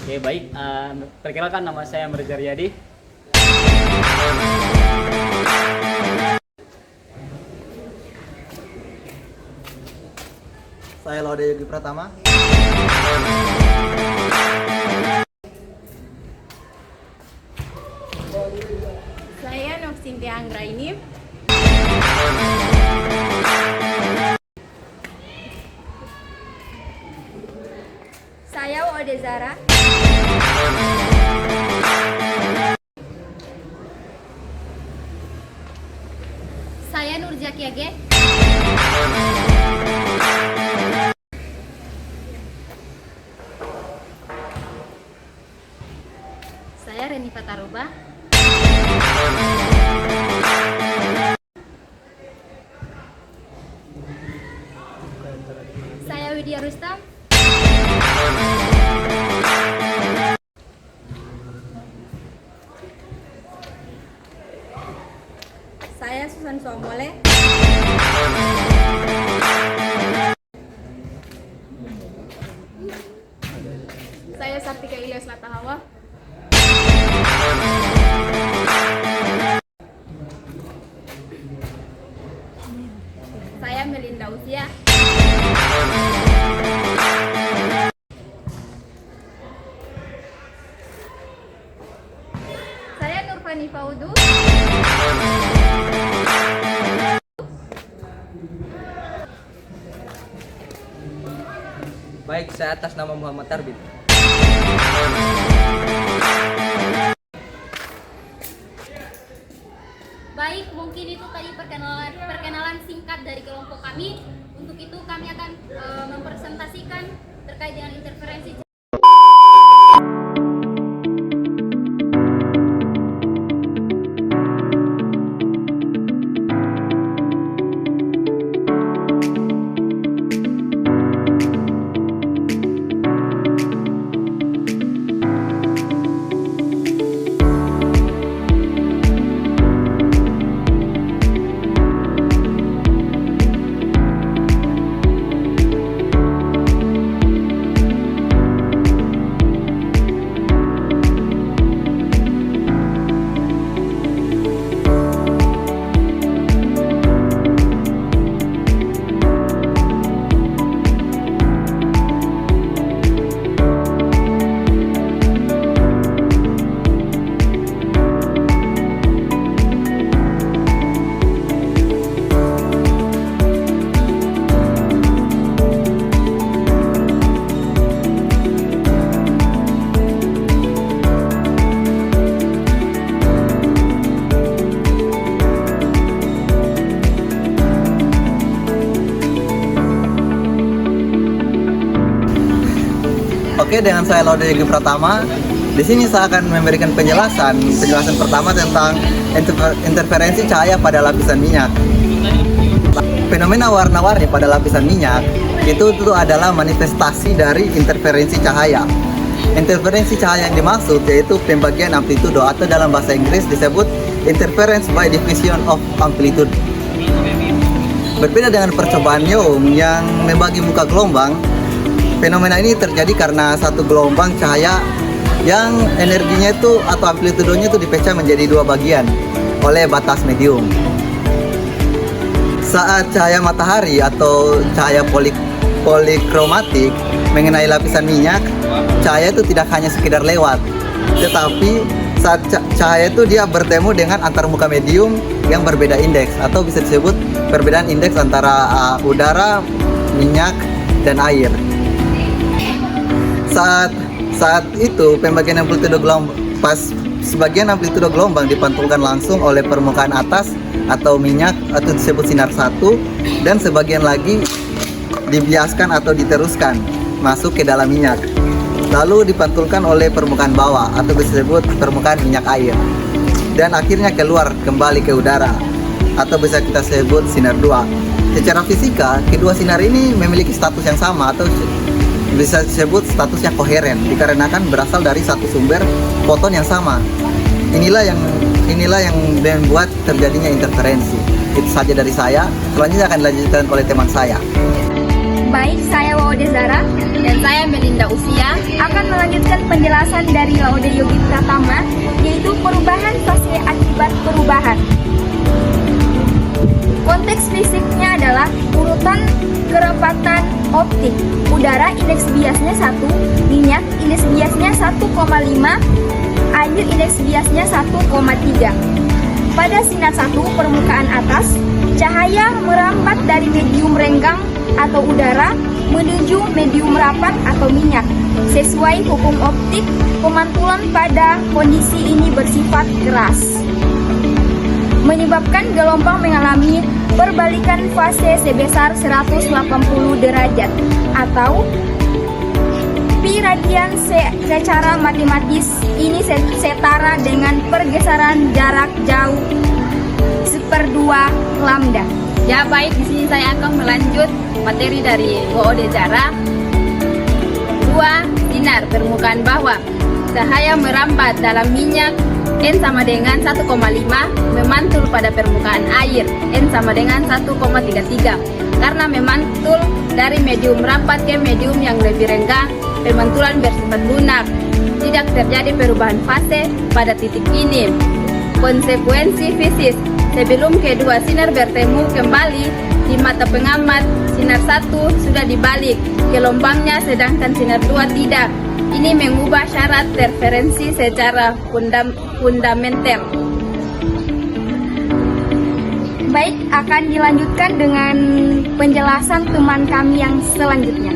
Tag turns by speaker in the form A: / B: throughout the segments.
A: Oke, baik. Perkenalkan, nama saya Merza Riyadi.
B: Saya Laude Yogi Pratama.
C: Saya Noksintia Anggraini. Saya Ode Zara. Saya Nurja Kiage. Saya Reni Pataruba. Saya Widya Rustam. Saya Susan Somole. Saya Sartika Ilyas Latahawa. Saya Melinda Usia. Saya Nurfani Faudu.
B: Baik, saya atas nama Muhammad Tarbit.
C: Baik, mungkin itu tadi perkenalan singkat dari kelompok kami. Untuk itu kami akan mempresentasikan terkait dengan interferensi.
B: Oke, dengan saya Laude Yogi Pratama. Di sini saya akan memberikan penjelasan pertama tentang interferensi cahaya pada lapisan minyak. Fenomena warna-warni pada lapisan minyak itu adalah manifestasi dari interferensi cahaya. Interferensi cahaya yang dimaksud yaitu pembagian amplitudo, atau dalam bahasa Inggris disebut interference by diffusion of amplitude. Berbeda dengan percobaan Young yang membagi muka gelombang, fenomena ini terjadi karena satu gelombang cahaya yang energinya itu atau amplitudonya itu dipecah menjadi dua bagian oleh batas medium. Saat cahaya matahari atau cahaya polikromatik mengenai lapisan minyak, cahaya itu tidak hanya sekedar lewat, tetapi saat cahaya itu dia bertemu dengan antar muka medium yang berbeda indeks, atau bisa disebut perbedaan indeks antara udara, minyak, dan air. Saat itu pembagian amplitudo gelombang, sebagian amplitudo gelombang dipantulkan langsung oleh permukaan atas atau minyak, atau disebut sinar satu, dan sebagian lagi dibiaskan atau diteruskan masuk ke dalam minyak, lalu dipantulkan oleh permukaan bawah atau disebut permukaan minyak air, dan akhirnya keluar kembali ke udara atau bisa kita sebut sinar 2. Secara fisika, kedua sinar ini memiliki status yang sama atau bisa disebut statusnya koheren dikarenakan berasal dari satu sumber foton yang sama. Inilah yang membuat terjadinya interferensi. Itu saja dari saya. Selanjutnya akan dilanjutkan oleh teman saya.
C: Baik, saya Ode Zara dan saya Melinda Usia.
D: akan melanjutkan penjelasan dari Laude Yogi Pratama, yaitu perubahan fase akibat perubahan. Konteks fisiknya adalah urutan kerapatan optik. Udara indeks biasnya 1, minyak indeks biasnya 1,5, air indeks biasnya 1,3. Pada sinar 1 permukaan atas, cahaya merambat dari medium renggang atau udara menuju medium rapat atau minyak. Sesuai hukum optik, pemantulan pada kondisi ini bersifat keras, menyebabkan gelombang mengalami perbalikan fase sebesar 180 derajat atau pi radian secara matematis ini setara dengan pergeseran jarak jauh 1/2 lambda.
E: Ya baik, di sini saya akan melanjut materi dari WOD Jara. 2. Sinar permukaan bawah. Cahaya merambat dalam minyak N sama dengan 1,5 memantul pada permukaan air N sama dengan 1,33. Karena memantul dari medium rapat ke medium yang lebih renggang, pemantulan bersifat lunak. Tidak terjadi perubahan fase pada titik ini. Konsekuensi fisik, sebelum kedua sinar bertemu kembali di mata pengamat, sinar 1 sudah dibalik gelombangnya sedangkan sinar 2 tidak. Ini mengubah syarat referensi secara fundamental.
D: Baik, akan dilanjutkan dengan penjelasan teman kami yang selanjutnya.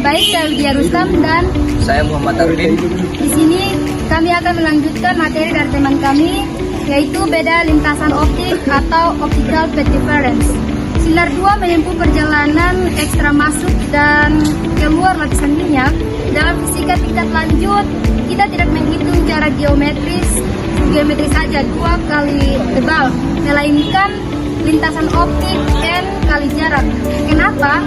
D: Baik, saya Widya Rustam dan
B: Saya Muhammad Arudin.
D: di sini kami akan melanjutkan materi dari teman kami, yaitu beda lintasan optik atau optical phase difference. Sinar 2 menempuh perjalanan ekstra masuk dan keluar lapisan minyak. Dalam fisika tingkat lanjut, kita tidak menghitung jarak geometris saja 2 kali tebal, melainkan lintasan optik N kali jarak. Kenapa?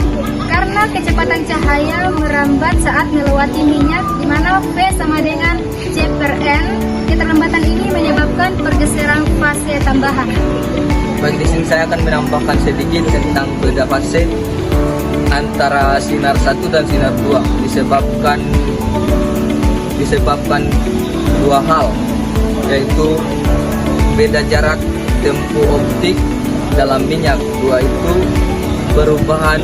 D: Karena kecepatan cahaya merambat saat melewati minyak, di mana V sama dengan C/N. Keterlambatan ini menyebabkan pergeseran fase tambahan.
B: Baik, di sini saya akan menambahkan sedikit tentang beda fase antara sinar 1 dan sinar 2 disebabkan dua hal, yaitu beda jarak tempuh optik dalam minyak. Dua itu perubahan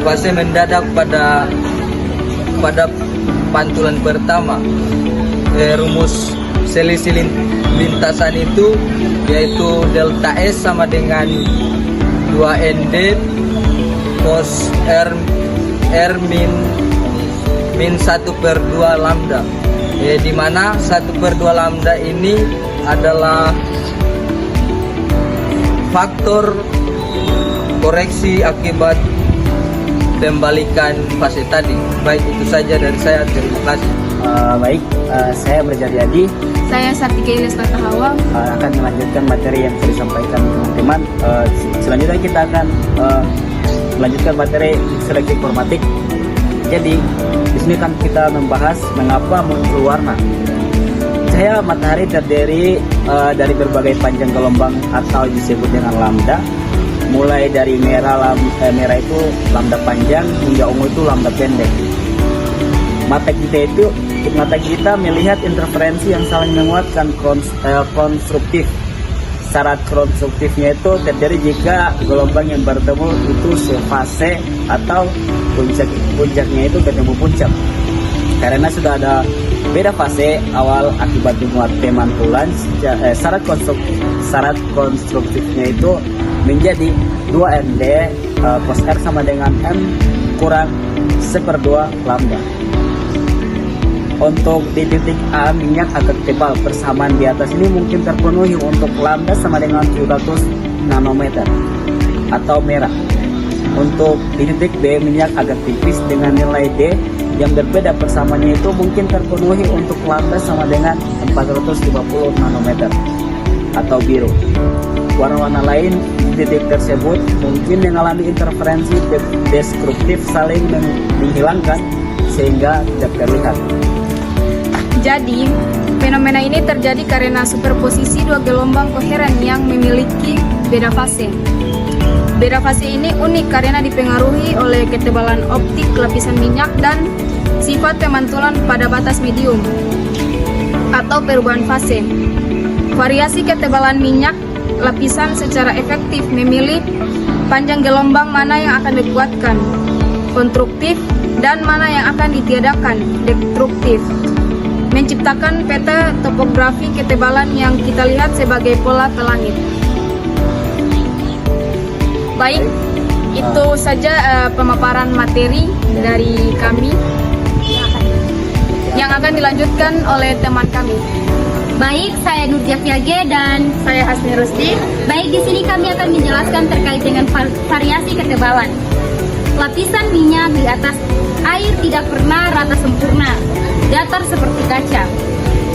B: fase mendadak pada pantulan pertama. Rumus selisih lintasan itu yaitu delta S sama dengan 2ND cos R min 1/2 lambda, di mana 1/2 lambda ini adalah faktor koreksi akibat pembalikan fase tadi. Baik, itu saja dari saya. Terima kasih.
A: Saya Berjaryadi
E: Saya Sartika Ilyas Latahawang.
A: akan melanjutkan materi yang sudah disampaikan teman-teman. Selanjutnya kita akan melanjutkan materi seleksi kromatik. Jadi di sini kan kita membahas mengapa muncul warna. Cahaya matahari terdiri dari berbagai panjang gelombang atau disebut dengan lambda. Mulai dari merah itu lambda panjang hingga ungu itu lambda pendek. Mata kita melihat interferensi yang saling menguatkan konstruktif. Syarat konstruktifnya itu terjadi jika gelombang yang bertemu itu sefase atau puncaknya itu ketemu puncak. Karena sudah ada beda fase awal akibat pemantulan, syarat konstruktifnya itu menjadi 2ND cos R sama dengan M kurang 1/2 lambda. Untuk di titik A minyak agak tebal, persamaan di atas ini mungkin terpenuhi untuk lambda sama dengan 700 nanometer atau merah. Untuk di titik B minyak agak tipis dengan nilai D yang berbeda, persamaannya itu mungkin terpenuhi untuk lambda sama dengan 450 nanometer atau biru. Warna-warna lain di titik tersebut mungkin mengalami interferensi destruktif saling menghilangkan sehingga tidak terlihat.
D: Jadi, fenomena ini terjadi karena superposisi dua gelombang koheren yang memiliki beda fase.
E: Beda fase ini unik karena dipengaruhi oleh ketebalan optik lapisan minyak dan sifat pemantulan pada batas medium atau perubahan fase. Variasi ketebalan minyak lapisan secara efektif memilih panjang gelombang mana yang akan dikuatkan, konstruktif, dan mana yang akan ditiadakan, destruktif. Menciptakan peta topografi ketebalan yang kita lihat sebagai pola ke langit. Baik, itu saja pemaparan materi dari kami yang akan dilanjutkan oleh teman kami.
C: Baik, saya Nurja Fiage dan
E: Saya Hasni Rusdi.
C: baik di sini kami akan menjelaskan terkait dengan variasi ketebalan. Lapisan minyak di atas air tidak pernah rata sempurna, datar seperti kaca.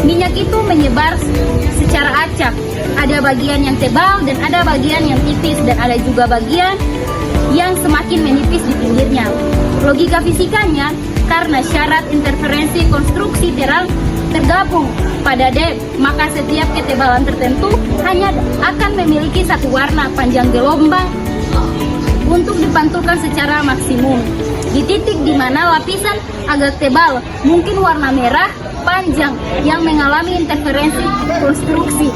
C: Minyak itu menyebar secara acak. Ada bagian yang tebal dan ada bagian yang tipis dan ada juga bagian yang semakin menipis di pinggirnya. Logika fisikanya, karena syarat interferensi konstruksi tergabung pada depth, maka setiap ketebalan tertentu hanya akan memiliki satu warna panjang gelombang untuk dipantulkan secara maksimum. Di titik di mana lapisan agak tebal, mungkin warna merah panjang yang mengalami interferensi konstruksi.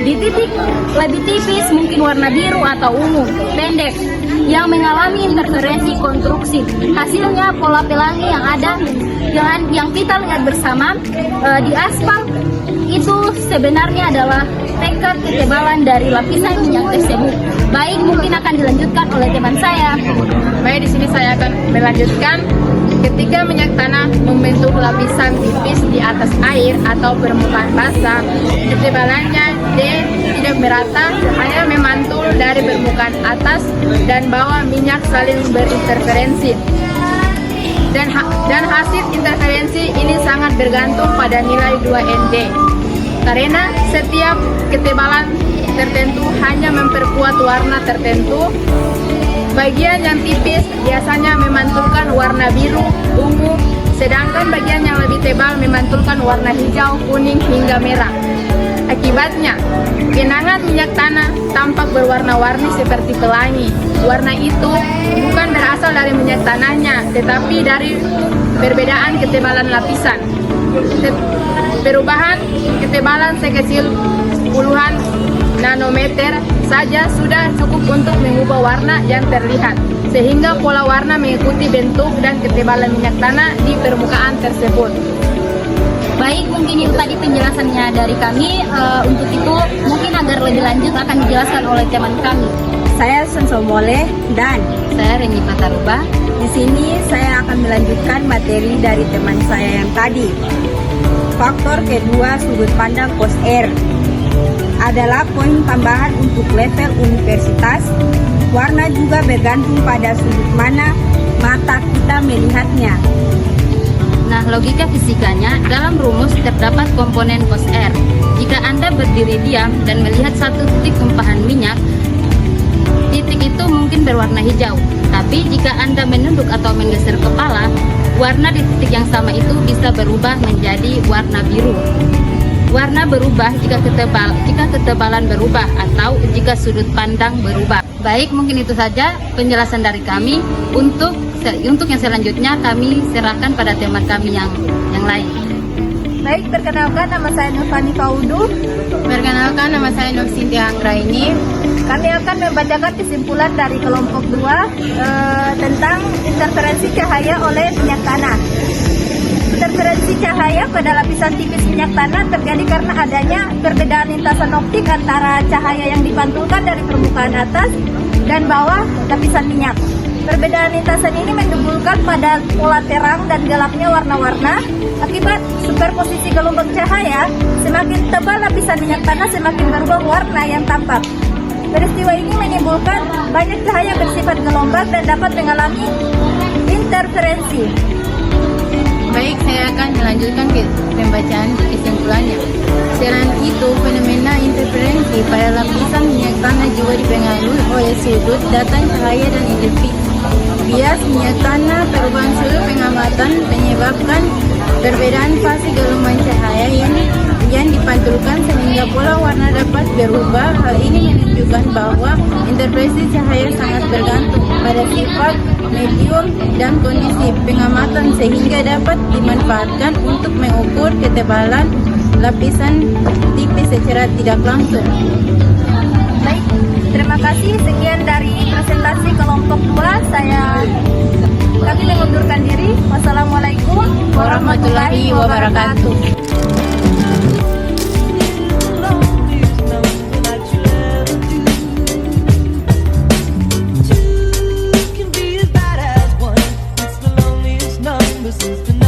C: Di titik lebih tipis, mungkin warna biru atau ungu pendek yang mengalami interferensi konstruksi. Hasilnya pola pelangi yang ada yang kita lihat bersama di aspal itu sebenarnya adalah tekad ketebalan dari lapisan minyak tersebut. Baik, mungkin akan dilanjutkan oleh teman saya.
E: Baik, di sini saya akan melanjutkan. Ketika minyak tanah membentuk lapisan tipis di atas air atau permukaan basah, ketebalannya D tidak merata, hanya memantul dari permukaan atas dan bawah minyak saling berinterferensi. Dan hasil interferensi ini sangat bergantung pada nilai 2ND. Karena setiap ketebalan tertentu hanya memperkuat warna tertentu. Bagian yang tipis biasanya memantulkan warna biru, ungu, sedangkan bagian yang lebih tebal memantulkan warna hijau, kuning, hingga merah. Akibatnya, genangan minyak tanah tampak berwarna-warni seperti pelangi. Warna itu bukan berasal dari minyak tanahnya, tetapi dari perbedaan ketebalan lapisan. Perubahan ketebalan sekecil puluhan nanometer saja sudah cukup untuk mengubah warna yang terlihat, sehingga pola warna mengikuti bentuk dan ketebalan minyak tanah di permukaan tersebut.
C: Baik, mungkin itu tadi penjelasannya dari kami. Untuk itu, mungkin agar lebih lanjut akan dijelaskan oleh teman kami.
F: Saya Sensomole dan
E: Saya Reni Pataruba.
F: di sini saya akan melanjutkan materi dari teman saya yang tadi. Faktor kedua sudut pandang cos R adalah poin tambahan untuk level universitas. Warna juga bergantung pada sudut mana mata kita melihatnya.
E: Nah, logika fisikanya, dalam rumus terdapat komponen cos R. Jika Anda berdiri diam dan melihat satu titik tumpahan minyak, titik itu mungkin berwarna hijau. Tapi jika Anda menunduk atau menggeser kepala, warna di titik yang sama itu bisa berubah menjadi warna biru. Warna berubah jika ketebalan berubah atau jika sudut pandang berubah. Baik, mungkin itu saja penjelasan dari kami. Untuk yang selanjutnya kami serahkan pada teman kami yang lain.
D: Baik, perkenalkan nama saya Nurfani Faudu.
E: Perkenalkan, nama saya Nur Sintia Anggraini.
D: Kami akan membacakan kesimpulan dari kelompok 2 tentang interferensi cahaya oleh minyak tanah. Interferensi cahaya pada lapisan tipis minyak tanah terjadi karena adanya perbedaan lintasan optik antara cahaya yang dipantulkan dari permukaan atas dan bawah lapisan minyak. Perbedaan lintasan ini menimbulkan pada pola terang dan gelapnya warna-warna. Akibat superposisi gelombang cahaya, semakin tebal lapisan minyak tanah semakin berubah warna yang tampak. Peristiwa ini menimbulkan banyak cahaya bersifat gelombang dan dapat mengalami interferensi.
E: Baik, saya akan melanjutkan ke pembacaan kesimpulannya. Selain itu, fenomena interferensi pada lapisan minyak tanah juga dipengaruhi oleh sudut datang cahaya dan intensif. Bias minyak tanah, perubahan sudut pengamatan menyebabkan perbedaan fase gelombang cahaya yang kemudian dipantulkan sehingga pola warna dapat berubah. Hal ini menunjukkan bahwa interpretasi cahaya sangat bergantung pada sifat, medium, dan kondisi pengamatan sehingga dapat dimanfaatkan untuk mengukur ketebalan lapisan tipis secara tidak langsung.
D: Baik, terima kasih. Sekian dari presentasi kelompok 2. Kami mengundurkan diri. Wassalamualaikum warahmatullahi wabarakatuh.
G: Can be as bad as one. It's the loneliest number since the